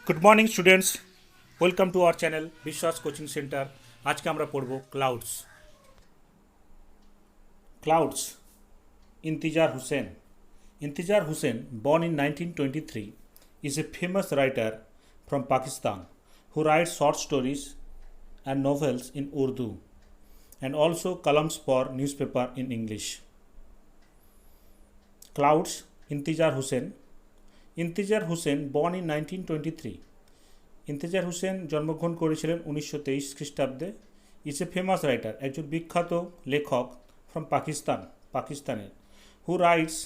Good morning students, welcome to our channel Biswas coaching centre. আজকে আমরা পড়ব clouds. Clouds, Intizar Hussain. Intizar Hussain, born in 1923, is a famous writer from Pakistan who writes short stories and novels in Urdu and also columns for newspaper in English. Clouds, Intijar Hussain. Intijar Hussain, born in 1923. ইন্তেজার হুসেন জন্মগ্রহণ করেছিলেন 1923 খ্রিস্টাব্দে। Is a famous writer, একজন বিখ্যাত লেখক from পাকিস্তানের। Who writes,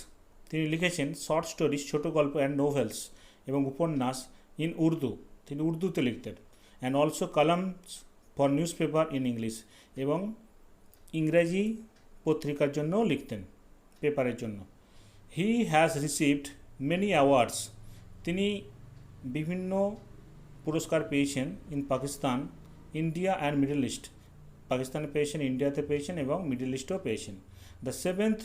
তিনি লিখেছেন short stories, ছোটো গল্প, অ্যান্ড নোভেলস এবং উপন্যাস ইন উর্দু, তিনি উর্দুতে লিখতেন। And also columns for newspaper in English, এবং ইংরেজি পত্রিকার জন্যও লিখতেন, পেপারের জন্য। He has received many awards, তিনি বিভিন্ন পুরস্কার পেয়েছেন in Pakistan, India and Middle East. পাকিস্তানে পেয়েছেন, ইন্ডিয়াতে পেয়েছেন এবং মিডল ইস্টেও পেয়েছেন। The Seventh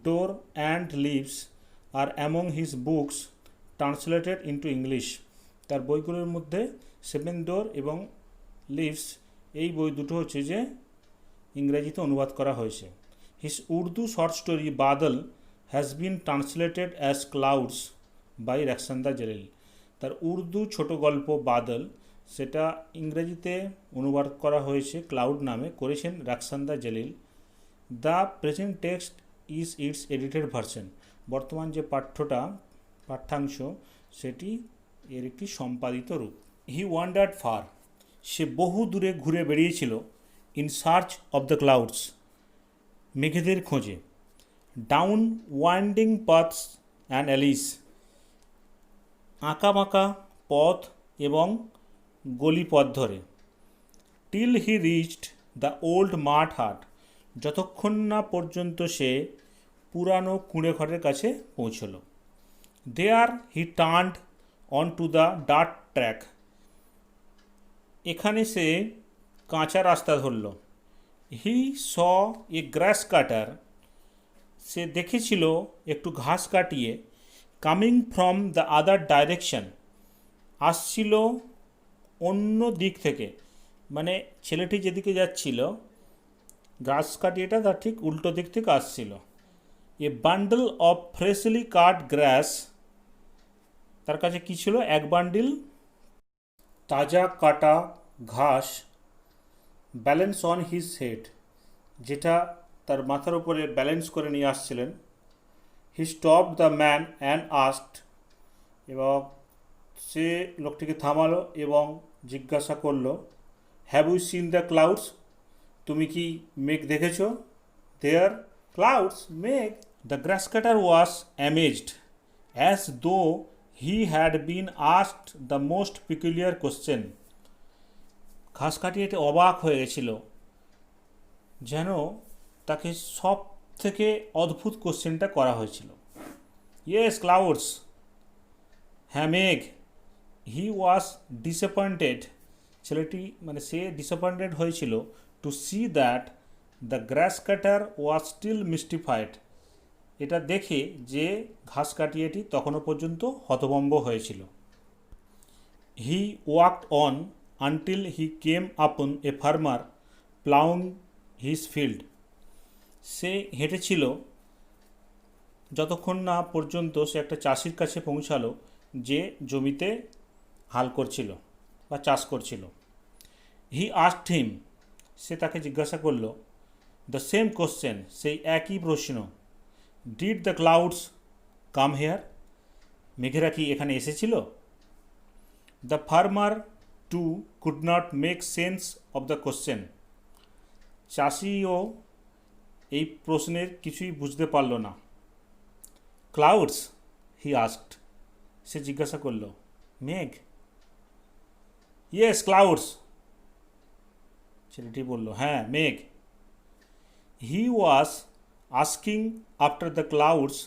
Door and Leaves are among his books translated into English. তার বইগুলোর মধ্যে সেভেন্থ ডোর এবং লিভস, এই বই দুটো হচ্ছে যে ইংরেজিতে অনুবাদ করা হয়েছে। His Urdu short story Badal has been translated as clouds by Rakhshanda Jalil. তার উর্দু ছোট গল্প বাদল, সেটা ইংরেজিতে অনুবাদ করা হয়েছে ক্লাউড নামে, করেছেন Rakhshanda Jalil. The present text is its edited version. বর্তমান যে পাঠ্যাংশ সেটি এর একটি সম্পাদিত রূপ। হি ওয়ান্ডার্ড ফার, সে বহু দূরে ঘুরে বেরিয়েছিল। In search of the clouds, মেঘেদের খোঁজে। Down winding paths and alleys, আঁকাবাঁকা পথ এবং গলিপথ ধরে। Till he reached the old mud hut, যতক্ষণ না পর্যন্ত সে পুরানো কুঁড়েঘরের কাছে পৌঁছল। There he turned on to the dirt track, এখানে সে কাঁচা রাস্তা ধরল। হি স এ গ্রাস কাটার, সে দেখেছিল একটু ঘাস কাটিয়ে। Coming from the other direction, আসছিল অন্য দিক থেকে, মানে ছেলেটি যেদিকে যাচ্ছিল ঘাস কাটিয়েটা তার ঠিক উল্টো দিক থেকে আসছিল। এ বান্ডল অফ ফ্রেশলি কাট গ্রাস, তার কাছে কী ছিল? এক বান্ডিল তাজা কাটা ঘাস। ব্যালেন্স অন হিজ হেড, যেটা তার মাথার উপরে ব্যালেন্স করে নিয়ে আসছিলেন। He stop the man and asked, এবং সে লোকটিকে থামালো এবং জিজ্ঞাসা করলো, have you seen the clouds, তুমি কি মেঘ দেখেছো? দেয়ার ক্লাউডস, মেঘ। The grass cutter was amazed as though he had been asked the most peculiar question. ঘাস কাটিয়ে অবাক হয়ে গেছিল, যেন তাকে সব থেকে অদ্ভুত কোশ্চেনটা করা হয়েছিল। ইয়েস ক্লাউডস, হ্যাঁ মেঘ। হি ওয়াজ ডিসঅ্যাপয়েন্টেড, ছেলেটি মানে সে ডিসঅ্যাপয়েন্টেড হয়েছিল। To see that the grass cutter was still mystified, এটা দেখে যে ঘাস কাটিয়েটি তখনও পর্যন্ত হতভম্ব হয়েছিল। He walked on until he came upon a farmer ploughing his field, সে হেঁটেছিল যতক্ষণ না পর্যন্ত সে একটা চাষির কাছে পৌঁছালো যে জমিতে হাল করছিল বা চাষ করছিল। হি আস্কড হিম, সে তাকে জিজ্ঞাসা করল দ্য সেম কোশ্চেন, সেই একই প্রশ্ন। Did the clouds come here, মেঘেরা কি এখানে এসেছিল? The farmer too could not make sense of the question, চাষিও এই প্রশ্নের কিছুই বুঝতে পারল না। ক্লাউডস, হি আস্কড, সে জিজ্ঞাসা করল, মেঘ? ইয়েস ক্লাউডস, ছেলেটি বলল, হ্যাঁ মেঘ। He was asking after the clouds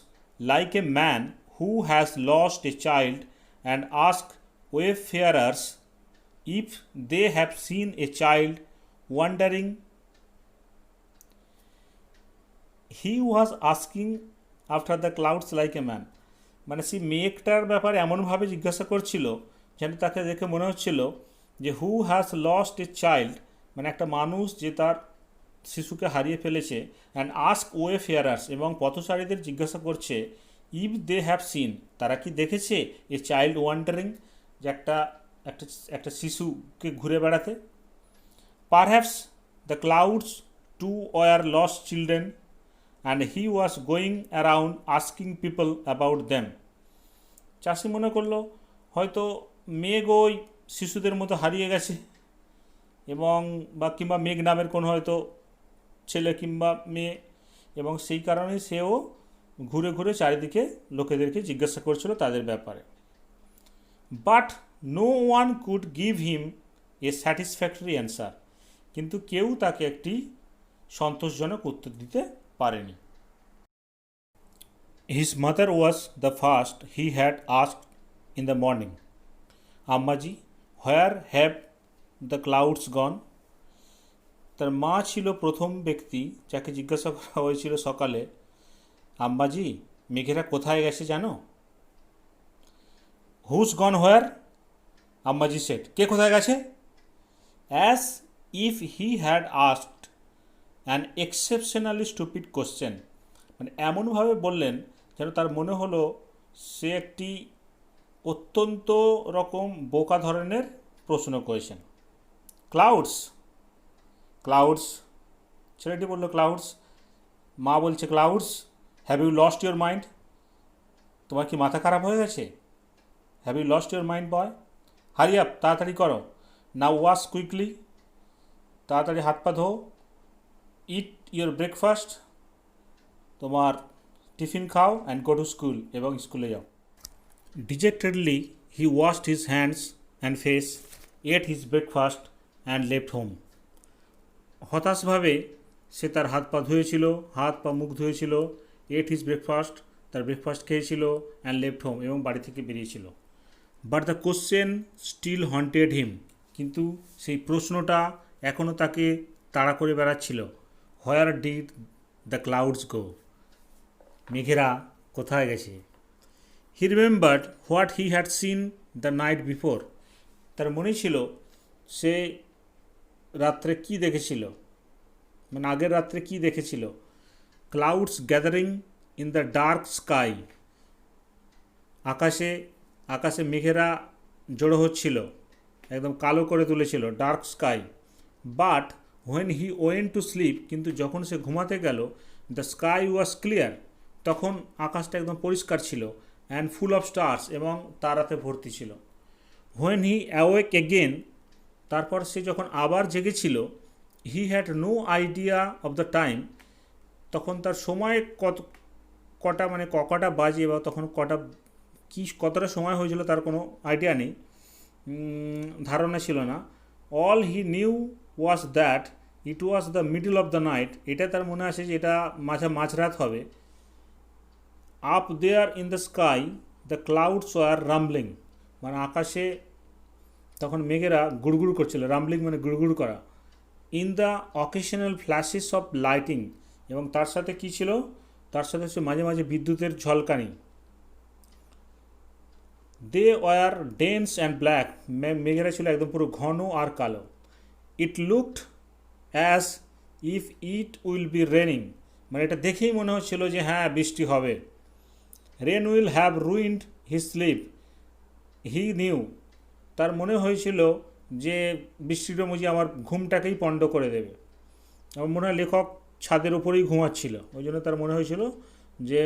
like a man who has lost a child and ask wayfarers if they have seen a child wandering. He was asking after the clouds like a man, মানে সেই মেঘটার ব্যাপারে এমনভাবে জিজ্ঞাসা করছিল যেন তাকে দেখে মনে হচ্ছিল যে হু হ্যাজ লস্ট এ চাইল্ড, মানে একটা মানুষ যে তার শিশুকে হারিয়ে ফেলেছে, অ্যান্ড আস্ক ওয়ে ফেয়ারার্স, এবং পথচারীদের জিজ্ঞাসা করছে ইফ দে হ্যাভ সিন, তারা কি দেখেছে এ চাইল্ড ওয়ান্ডারিং, যে একটা একটা একটা শিশুকে ঘুরে বেড়াতে। Perhaps the clouds too were lost children and he was going around asking people about them. চাষি মনে করলো হয়তো মেঘ ওই শিশুদের মতো হারিয়ে গেছে, এবং বা কিংবা মেঘ নামের কোনো হয়তো ছেলে কিংবা মেয়ে, এবং সেই কারণে সেও ঘুরে ঘুরে চারিদিকে লোকেদেরকে জিজ্ঞাসা করছিল তাদের ব্যাপারে। But no one could give him a satisfactory answer, কিন্তু কেউ তাকে একটি সন্তোষজনক উত্তর দিতে পারেনি। His mother was the first he had asked in the morning, Ammaji where have the clouds gone. তার মা ছিল প্রথম ব্যক্তি যাকে জিজ্ঞাসা করা হয়েছিল সকালে, আম্বাজি মেঘেরা কোথায় গেছে জানো? হুজ গন হোয়ার, আম্মাজি সেট, কে কোথায় গেছে? As if he had asked an exceptionally stupid question, মানে এমনভাবে বললেন যেন তার মনে হলো সে একটি অত্যন্ত রকম বোকা ধরনের প্রশ্ন করেছেন। ক্লাউডস, ক্লাউডস, ছেলেটি বলল ক্লাউডস। মা বলছে clouds have you lost your mind, তোমার কি মাথা খারাপ হয়ে গেছে? Have you lost your mind boy, hurry up, তাড়াতাড়ি করো, নাও ওয়াশ কুইকলি, তাড়াতাড়ি হাত পা ধো, ইট ইউর ব্রেকফাস্ট, তোমার টিফিন খাও, অ্যান্ড গো টু স্কুল, এবং স্কুলে যাও। Dejectedly he washed his hands and face, ate his breakfast and left home. হতাশভাবে সে তার হাত পা ধুয়েছিল, হাত পা মুখ ধুয়েছিল, এট হিজ ব্রেকফাস্ট, তার ব্রেকফাস্ট খেয়েছিল, অ্যান্ড লেফট হোম, এবং বাড়ি থেকে বেরিয়েছিল। But the question still haunted him, কিন্তু সেই প্রশ্নটা এখনও তাকে তাড়া করে বেড়াচ্ছিল। হোয়ার ডিড দ্য ক্লাউডস গো, মেঘেরা কোথায় গেছে? হি remembered what he had seen the night before, তার মনে ছিল সে রাত্রে কি দেখেছিল, মানে আগের রাত্রে কি দেখেছিল। Clouds gathering in the dark sky, আকাশে আকাশে মেঘেরা জড়ো হচ্ছিল, একদম কালো করে তুলেছিল, dark sky. But when he went to sleep, কিন্তু যখন সে ঘুমাতে গেল, দ্য স্কাই ওয়াজ ক্লিয়ার, তখন আকাশটা একদম পরিষ্কার ছিল, অ্যান্ড ফুল অফ স্টার্স, এবং তারাতে ভর্তি ছিল। হোয়েন হি অ্যাওয়েক এগেন, তারপর সে যখন আবার জেগেছিল, he had no idea of the time, তখন তার সময় কটা মানে কটা বাজে বা তখন কতটা সময় হয়েছিল তার কোনো আইডিয়া নেই, ধারণা ছিল না। All he knew was that it was the middle of the night, এটা তার মনে আছে যে এটা মাঝরাত হবে। Up there in the sky the clouds were rumbling, মানে আকাশে তখন মেঘেরা গুড়গুড় করছিল, রাম্বলিং মানে গুড়গুড় করা। In the occasional flashes of lighting, এবং তার সাথে কী ছিল, তার সাথে হচ্ছে মাঝে মাঝে বিদ্যুতের ঝলকানি। They were dense and black, মেঘেরা ছিল একদম পুরো ঘন আর কালো। It looked as if it will be raining, মানে এটা দেখেই মনে হচ্ছিল যে হ্যাঁ বৃষ্টি হবে। Rain will have ruined his sleep, he knew, তার মনে হয়েছিল যে বৃষ্টিটা বুঝি আমার ঘুমটাকেই পণ্ড করে দেবে। আমার মনে হয় লেখক ছাদের উপরেই ঘুমাচ্ছিল, ওই জন্য তার মনে হয়েছিল যে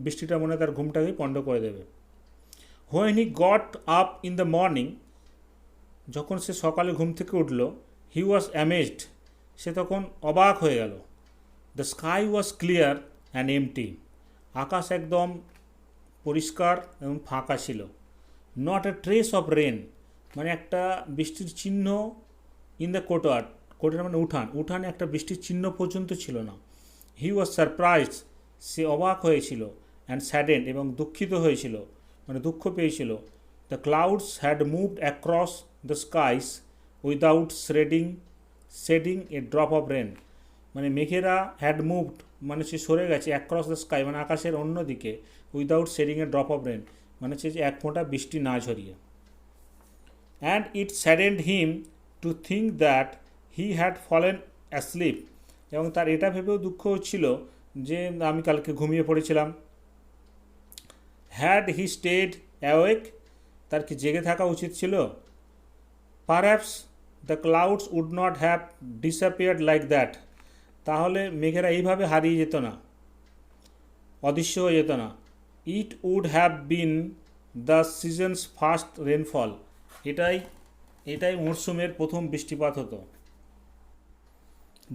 বৃষ্টিটা মনে হয় তার ঘুমটাকেই পণ্ড করে দেবে। When he got up in the morning, যখন সে সকালে ঘুম থেকে উঠল, হি ওয়াজ অ্যামেজড, সে তখন অবাক হয়ে গেল। The sky was clear and empty, আকাশ একদম পরিষ্কার এবং ফাঁকা ছিল। Not a trace of rain, মানে একটা বৃষ্টির চিহ্ন ইন দ্য কোটার, কোটার মানে উঠানে একটা বৃষ্টির চিহ্ন পর্যন্ত ছিল না। হি ওয়াজ সারপ্রাইজড, সে অবাক হয়েছিল, অ্যান্ড স্যাডেন্ড, এবং দুঃখিত হয়েছিল, মানে দুঃখ পেয়েছিল। The clouds had moved across the skies without shedding a drop of rain, মানে মেঘেরা হ্যাড মুভড মানে সে সরে গেছে, অ্যাক্রস দ্য স্কাই মানে আকাশের অন্য দিকে, without shedding a drop of rain মানে হচ্ছে যে এক ফোঁটা বৃষ্টি না ঝরিয়ে। and it saddened him to think that he had fallen asleep, এবং তার এটা ভেবেও দুঃখ হচ্ছিল যে আমি কালকে ঘুমিয়ে পড়েছিলাম। হ্যাড হি স্টেড অ্যাওয়েক, তার কি জেগে থাকা উচিত ছিল? Perhaps the clouds would not have disappeared like that, তাহলে মেঘেরা এইভাবে হারিয়ে যেত না, অদৃশ্য হয়ে যেত না। It would have been the season's first rainfall, এটাই এটাই মরশুমের প্রথম বৃষ্টিপাত হতো।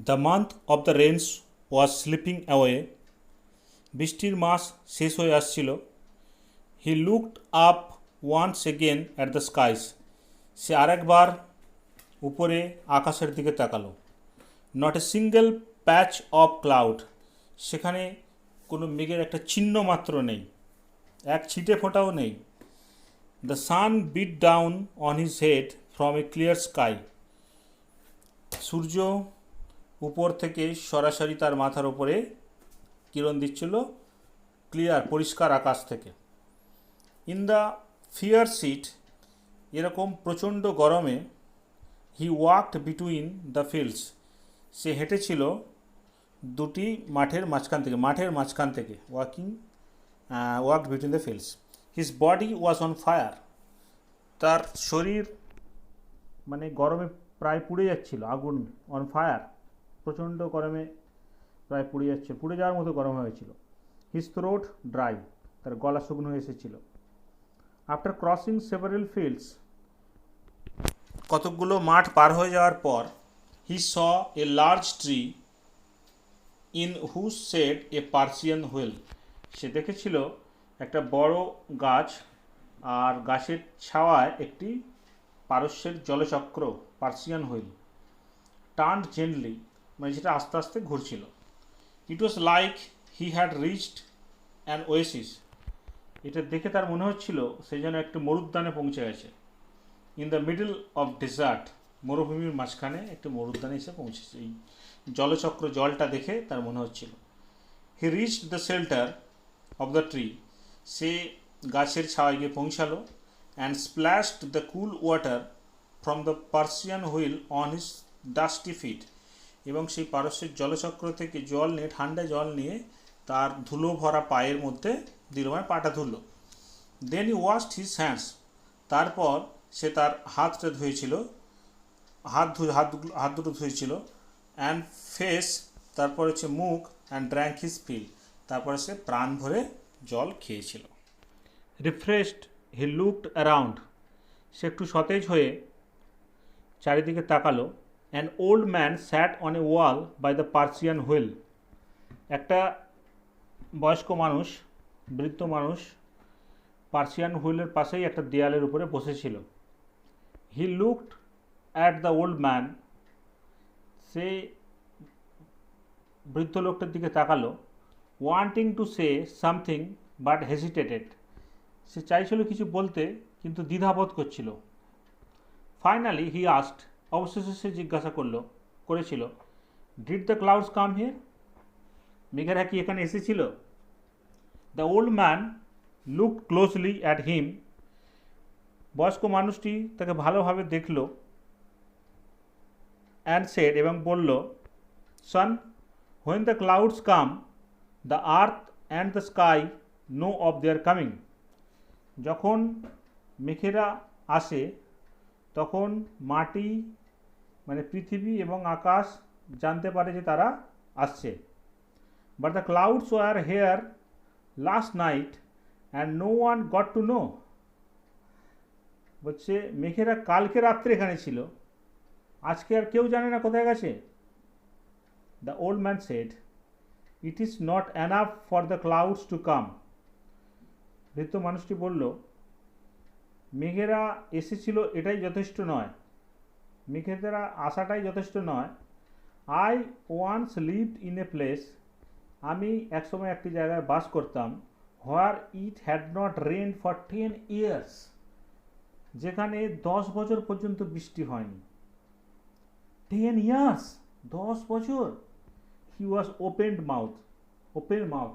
The month of the rains was slipping away, বৃষ্টির মাস শেষ হয়ে আসছিল। He looked up once again at the skies, সে আরেকবার উপরে আকাশের দিকে তাকালো। Not a single patch of cloud, সেখানে কোনো মেঘের একটা চিহ্ন মাত্র নেই, এক ছিটে ফোঁটাও নেই। The sun beat down on his head from a clear sky, সূর্য উপর থেকে সরাসরি তার মাথার ওপরে কিরণ দিচ্ছিল ক্লিয়ার পরিষ্কার আকাশ থেকে। ইন দ্য ফিয়ার সিট, এরকম প্রচণ্ড গরমে, হি ওয়াকড বিটুইন দ্য ফিল্ডস, সে হেঁটেছিল দুটি মাঠের মাঝখান থেকে walked between the fields. His body was on fire, তার শরীর মানে গরমে প্রায় পুড়ে যাচ্ছিল, আগুন, অন ফায়ার, প্রচণ্ড গরমে প্রায় পুড়ে যাওয়ার মতো গরম হয়েছিল। হিজ থ্রোট ড্রাই, তার গলা শুকনো হয়ে এসেছিল। আফটার ক্রসিং সেভারেল ফিল্ডস, কতকগুলো মাঠ পার হয়ে যাওয়ার পর, he saw a large tree in whose shade a Persian wheel, সে দেখেছিল একটা বড় গাছ, আর গাছের ছাওয়ায় একটি পারস্যের জলচক্র, পার্সিয়ান হুইল, টার্নড জেন্টলি, মানে যেটা আস্তে আস্তে ঘুরছিল। It was like he had reached an oasis, এটা দেখে তার মনে হচ্ছিল সে যেন একটি মরুদ্যানে পৌঁছে গেছে। In the middle of desert, মরুভূমির মাঝখানে একটি মরুদ্যানে এসে পৌঁছেছে, এই জলচক্র জলটা দেখে তার মনে হচ্ছিল। He reached the shelter of the tree, সে গাছের ছাওয়ায় গিয়ে পৌঁছালো। And splashed the cool water from the Persian wheel on his dusty feet, এবং সেই পারস্যের জলচক্র থেকে জল নিয়ে, ঠান্ডা জল নিয়ে তার ধুলো ভরা পায়ের মধ্যে দিল, মানে পাটা ধুলো। দেন হি ওয়াশড হিজ হ্যান্ডস, তারপর সে তার হাতটা ধুয়েছিল, হাত দুটো ধুয়েছিল। অ্যান্ড ফেস, তারপর হচ্ছে মুখ। অ্যান্ড ড্র্যাঙ্ক হিজ ফিল, তারপরে সে প্রাণ ভরে জল খেয়েছিল। রিফ্রেশড হি লুকড অ্যারাউন্ড, সে একটু সতেজ হয়ে চারিদিকে তাকালো। An old man sat on a wall by the Persian wheel, একটা বয়স্ক মানুষ, বৃদ্ধ মানুষ পার্সিয়ান হুইলের পাশেই একটা দেয়ালের উপরে বসেছিল। He looked at the old man, সে বৃদ্ধ লোকটার দিকে তাকালো। Wanting to say something but hesitated, সে চাইছিল কিছু বলতে কিন্তু দ্বিধাবোধ করছিল। ফাইনালি হি আস্কড, অবশেষে সে জিজ্ঞাসা করেছিল, did the clouds come here, মেঘেরা কি এখানে এসেছিল? The old man looked closely at him, বয়স্ক মানুষটি তাকে ভালোভাবে দেখল। অ্যান্ড সেড, এবং বলল, son, when the clouds come the earth and the sky know of their coming, যখন মেঘেরা আসে তখন মাটি, মানে পৃথিবী এবং আকাশ জানতে পারে যে তারা আসছে। But the clouds were here last night and no one got to know, বলছে মেঘেরা কালকে রাত্রে এখানে ছিল, আজকে আর কেউ জানে না কোথায় গেছে। The old man said, it is not enough for the clouds to come, বৃদ্ধ মানুষটি বলল, মেঘেরা এসেছিল এটাই যথেষ্ট নয়, মেঘেরা আসাটাই যথেষ্ট নয়। I once lived in a place, আমি একসময় একটি জায়গায় বাস করতাম, where it had not rain for 10 years, যেখানে 10 বছর পর্যন্ত বৃষ্টি হয়নি। 10 years, 10 বছর। হি ওয়াজ ওপেন মাউথ,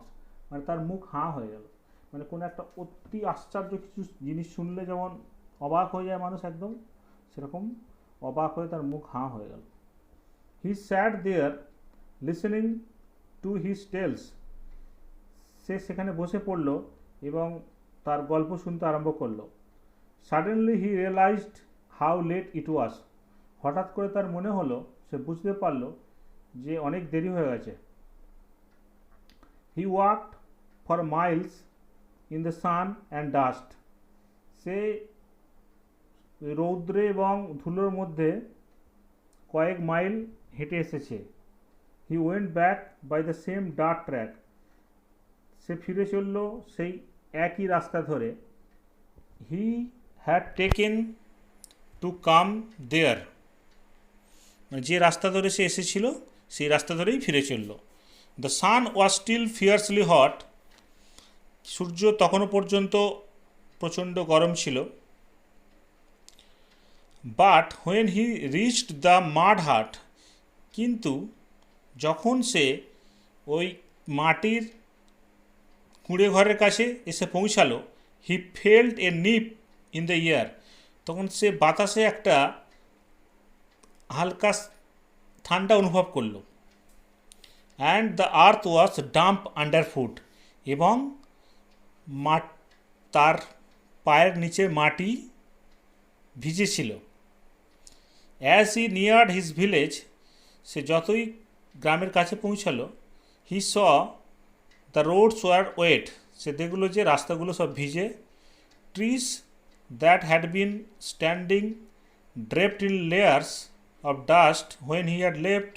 মানে তার মুখ হাঁ হয়ে গেল, মানে কোনো একটা অতি আশ্চর্য কিছু জিনিস শুনলে যেমন অবাক হয়ে যায় মানুষ একদম, সেরকম অবাক হয়ে তার মুখ হাঁ হয়ে গেল। He sat there listening to his tales, সে সেখানে বসে পড়ল এবং তার গল্প শুনতে আরম্ভ করলো। Suddenly he realised how late it was, হঠাৎ করে তার মনে হলো, সে বুঝতে পারল যে অনেক দেরি হয়ে গেছে। He walked for miles in the sun and dust, সে রৌদ্রে এবং ধুলোর মধ্যে কয়েক মাইল হেঁটে এসেছে। He went back by the same dirt track, সে ফিরে চলল সেই একই রাস্তা ধরে। He had taken to come there, মানে যে রাস্তা ধরে সে এসেছিল সেই রাস্তা ধরেই ফিরে চলল। The sun was still fiercely hot, সূর্য তখনও পর্যন্ত প্রচণ্ড গরম ছিল। But when he reached the mud hut, কিন্তু যখন সে ওই মাটির কুঁড়ে ঘরের কাছে এসে পৌঁছালো, he felt a nip in the air, তখন সে বাতাসে একটা হালকা ঠান্ডা অনুভব করলো। And the earth was damp underfoot, এবং তার পায়ের নিচে মাটি ভিজেছিল। As he neared his village, সে যতই গ্রামের কাছে পৌঁছালো, he saw the roads were wet, সে দেখলো যে রাস্তাগুলো সব ভিজে। Trees that had been standing draped in layers of dust when he had left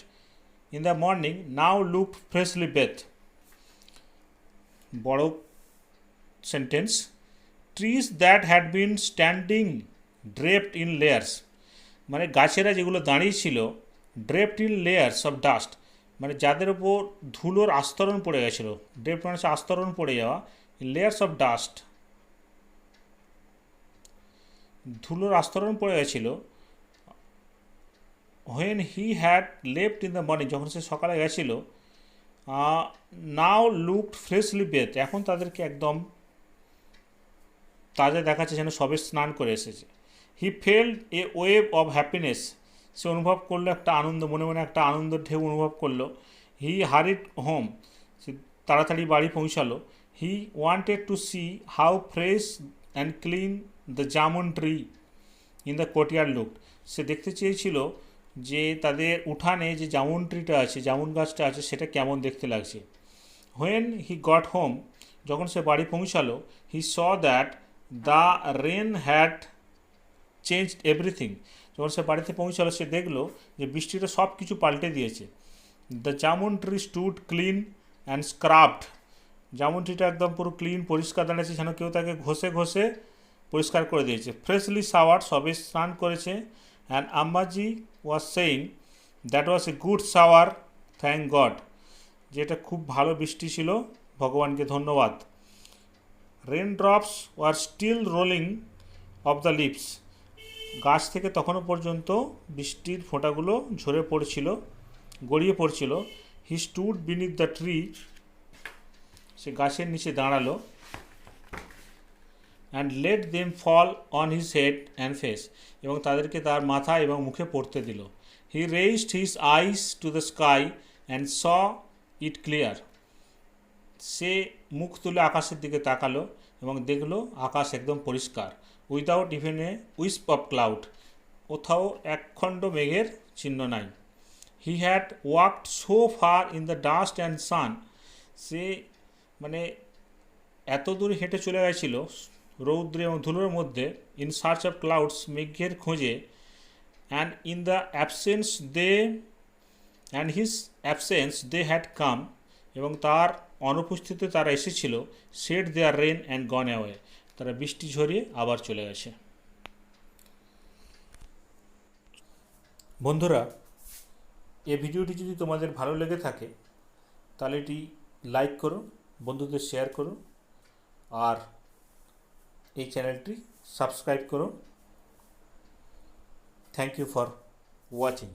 in the morning now looked freshly bathe. বড় sentence. Trees that had been standing draped in layers, মানে গাছেরা যেগুলো দাঁড়িয়েছিল, ড্রেপড ইন লেয়ার্স অফ ডাস্ট, মানে যাদের ওপর ধুলোর আস্তরণ পড়ে গেছিলো। ড্রেপড মানে আস্তরণ পড়ে যাওয়া, লেয়ার্স অফ ডাস্ট, ধুলোর আস্তরণ পড়ে গেছিলো। When he had left in the morning, যখন সে সকালে গেছিলো, নাও লুকড ফ্রেশলি বেথ, এখন তাদেরকে একদম তাজা দেখাচ্ছে, যেন সবে স্নান করে এসেছে। He felt a wave of happiness, সে অনুভব করলো একটা আনন্দ, মনে মনে একটা আনন্দের ঢেউ অনুভব করলো। হি হারিড হোম, সে তাড়াতাড়ি বাড়ি পৌঁছালো। He wanted to see how fresh and clean the jamun tree in the courtyard looked, সে দেখতে চেয়েছিল যে তাদের উঠানে যে জামুন ট্রিটা আছে, জামুন গাছটা আছে, সেটা কেমন দেখতে লাগছে। হোয়েন হি গট হোম, যখন সে বাড়ি পৌঁছালো, he saw that the rain had changed everything, যখন সে বাড়িতে পৌঁছালো সে দেখলো যে বৃষ্টিটা সব কিছু পাল্টে দিয়েছে। The jamun tree stood clean and scrubbed, জামুন ট্রিটা একদম পুরো ক্লিন, পরিষ্কার দাঁড়িয়েছে, যেন কেউ তাকে ঘষে ঘষে পরিষ্কার করে দিয়েছে। ফ্রেশলি শাওয়ার, সবে স্নান করেছে। And Ambaji was saying that was a good shower, thank God, যেটা খুব ভালো বৃষ্টি ছিল, ভগবানকে ধন্যবাদ। Rain drops were still rolling off the leaves, গাছ থেকে তখনও পর্যন্ত বৃষ্টির ফোঁটাগুলো ঝরে পড়ছিল, গড়িয়ে পড়ছিল। He stood beneath the tree, সে গাছের নিচে দাঁড়ালো। And let them fall on his head and face, এবং তাদেরকে তার মাথা এবং মুখে পড়তে দিল। He raised his eyes to the sky and saw it clear, সে মুখ তুলে আকাশের দিকে তাকালো এবং দেখলো আকাশ একদম পরিষ্কার। Without even a wisp of cloud, কোথাও একখণ্ড মেঘের চিহ্ন নাই। He had walked so far in the dust and sun, সে মানে এত দূর হেঁটে চলে গেছিল রৌদ্রে এবং ধুলোর মধ্যে, ইন সার্চ অফ ক্লাউডস, মেঘের খোঁজে। And in the absence they and his absence they had come, এবং তার অনুপস্থিতিতে তারা এসেছিল। Shed their rain and gone away, তারা বৃষ্টি ঝরিয়ে আবার চলে গেছে। বন্ধুরা, এই ভিডিওটি যদি তোমাদের ভালো লেগে থাকে তাহলে এটি লাইক করো, বন্ধুদের শেয়ার করো, আর এই চ্যানেলটি সাবস্ক্রাইব করো। Thank you for watching.